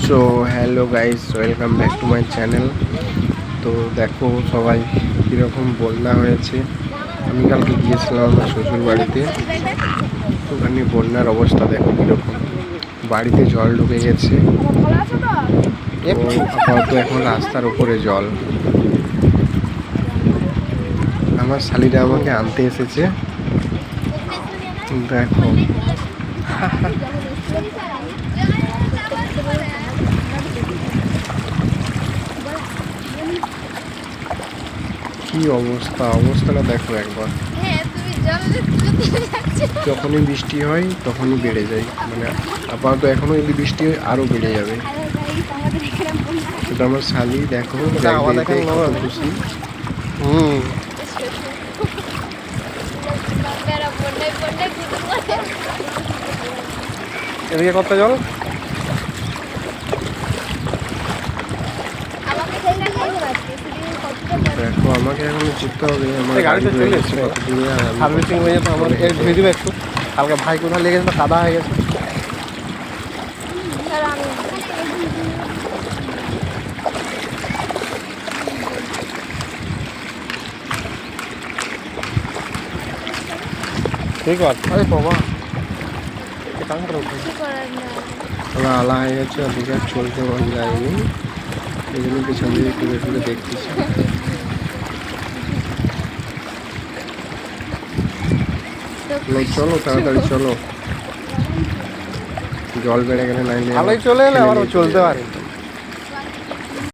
So hello guys, welcome back to my channel. তো দেখো সবাই কীরকম বন্যা হয়েছে। আমি কালকে গিয়েছিলাম আমার শ্বশুর বাড়িতে, ওখানে বন্যার অবস্থা দেখো কীরকম। বাড়িতে জল ঢুকে গেছে, আপাতত এখন রাস্তার উপরে জল। আমার শালিরা আমাকে আনতে এসেছে, দেখো কি অবস্থাটা দেখো একবার। যখনই বৃষ্টি হয় তখনই বেড়ে যায়, মানে আপাতত এখনো যদি বৃষ্টি হয় আরো বেড়ে যাবে। সেটা আমার শালি দেখো খুশি। এদিকে কত জল? দেখো আমাকে এখন চিপতে হবে, আমার গাড়িতে চলে এসছে সার্ভিসিং হয়ে যেত। আমার এর ধুয়ে দিবে একটু, কালকে ভাই কোথায় লেগেছে তো কাদা হয়ে গেছে। ঠিক আছে, আরে বাবা আলা হয়ে গেছে, ওদিকে আর চলতে মন যায়নি, এই জন্য পিছন দিকে ঘুরে ঘুরে দেখতেছি। চলো তাড়াতাড়ি চলো, জল বেড়ে গেলে নাইলে ভালোই চলে এলে আবার চলতে পারে।